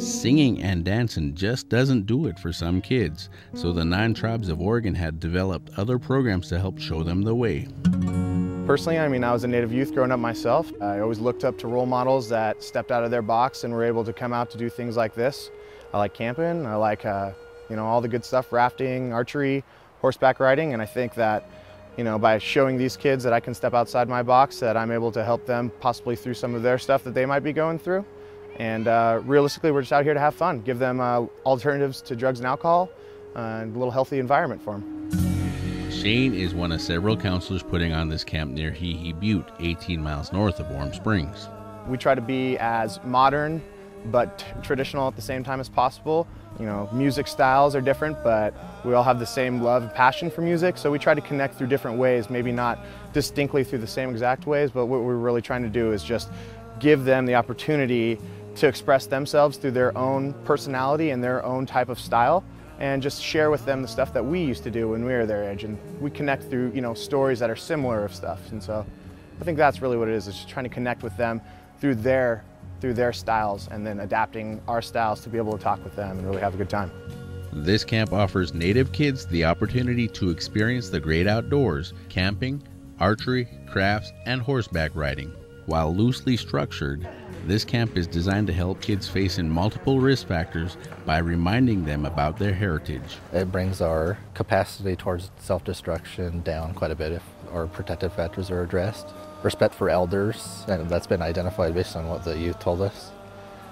Singing and dancing just doesn't do it for some kids, so the 9 Tribes of Oregon had developed other programs to help show them the way. Personally, I was a Native youth growing up myself. I always looked up to role models that stepped out of their box and were able to come out to do things like this. I like camping, I like all the good stuff, rafting, archery, horseback riding, and I think that by showing these kids that I can step outside my box, that I'm able to help them possibly through some of their stuff that they might be going through. And realistically, we're just out here to have fun, give them alternatives to drugs and alcohol, and a little healthy environment for them. Shane is one of several counselors putting on this camp near Butte, 18 miles north of Warm Springs. We try to be as modern but traditional at the same time as possible. Music styles are different, but we all have the same love and passion for music, so we try to connect through different ways, maybe not distinctly through the same exact ways, but what we're really trying to do is just give them the opportunity to express themselves through their own personality and their own type of style, and just share with them the stuff that we used to do when we were their age. And we connect through stories that are similar of stuff, and so I think that's really what it is just trying to connect with them through their styles, and then adapting our styles to be able to talk with them and really have a good time. This camp offers Native kids the opportunity to experience the great outdoors, camping, archery, crafts, and horseback riding. While loosely structured, this camp is designed to help kids facing multiple risk factors by reminding them about their heritage. It brings our capacity towards self-destruction down quite a bit if our protective factors are addressed. Respect for elders, and that's been identified based on what the youth told us.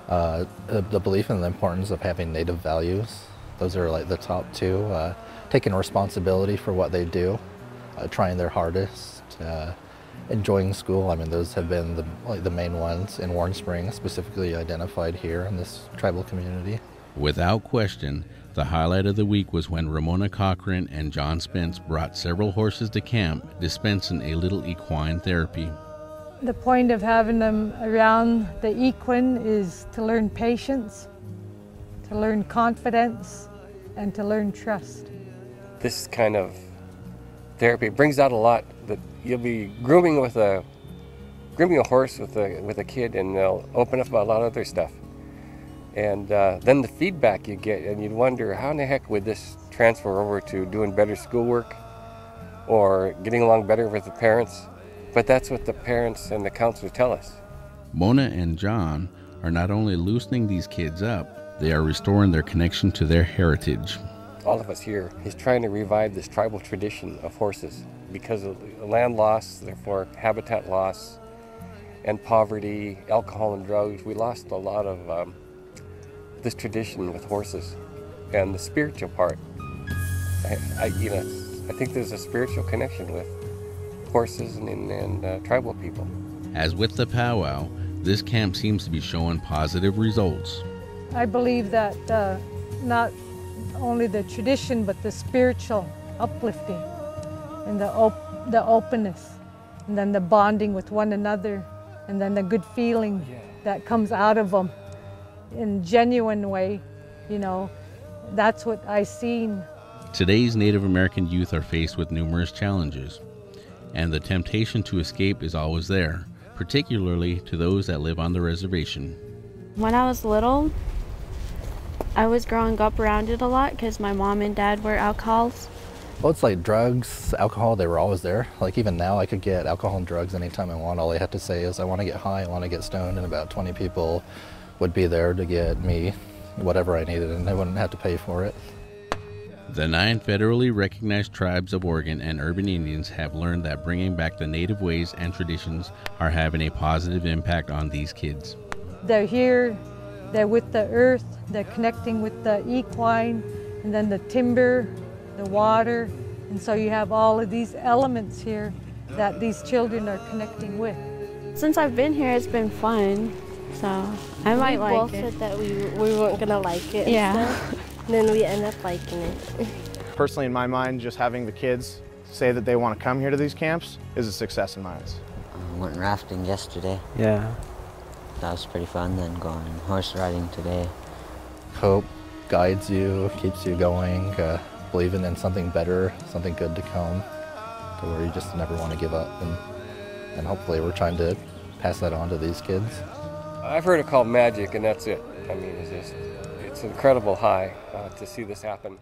The belief in the importance of having Native values, those are like the top 2. Taking responsibility for what they do, trying their hardest, enjoying school. Those have been the main ones in Warm Springs, specifically identified here in this tribal community. Without question, the highlight of the week was when Ramona Cochran and John Spence brought several horses to camp, dispensing a little equine therapy. The point of having them around the equine is to learn patience, to learn confidence, and to learn trust. This kind of therapy brings out a lot. That you'll be grooming a horse with a kid, and they'll open up about a lot of other stuff. And then the feedback you get, and you'd wonder, how in the heck would this transfer over to doing better schoolwork or getting along better with the parents? But that's what the parents and the counselors tell us. Mona and John are not only loosening these kids up, they are restoring their connection to their heritage. All of us here is trying to revive this tribal tradition of horses because of land loss, therefore habitat loss, and poverty, alcohol and drugs. We lost a lot of this tradition with horses, and the spiritual part. I think there's a spiritual connection with horses and tribal people. As with the powwow, this camp seems to be showing positive results. I believe that not only the tradition, but the spiritual uplifting and the openness, and then the bonding with one another, and then the good feeling that comes out of them in a genuine way, that's what I seen. Today's Native American youth are faced with numerous challenges, and the temptation to escape is always there, particularly to those that live on the reservation. When I was little, I was growing up around it a lot because my mom and dad were alcoholics. Well, it's like drugs, alcohol, they were always there. Like even now I could get alcohol and drugs anytime I want. All I have to say is I want to get high, I want to get stoned, and about 20 people would be there to get me whatever I needed, and I wouldn't have to pay for it. The 9 federally recognized tribes of Oregon and urban Indians have learned that bringing back the Native ways and traditions are having a positive impact on these kids. They're here, they're with the earth, they're connecting with the equine, and then the timber, the water, and so you have all of these elements here that these children are connecting with. Since I've been here, it's been fun, so I might like it. We both said that we weren't gonna like it. Yeah. And then we end up liking it. Personally, in my mind, just having the kids say that they want to come here to these camps is a success in my eyes. Went rafting yesterday. Yeah. That was pretty fun. Then going horse riding today. Hope guides you, keeps you going, believing in something better, something good to come, to where you just never want to give up. And hopefully we're trying to pass that on to these kids. I've heard it called magic, and that's it. I mean, it's an incredible high to see this happen.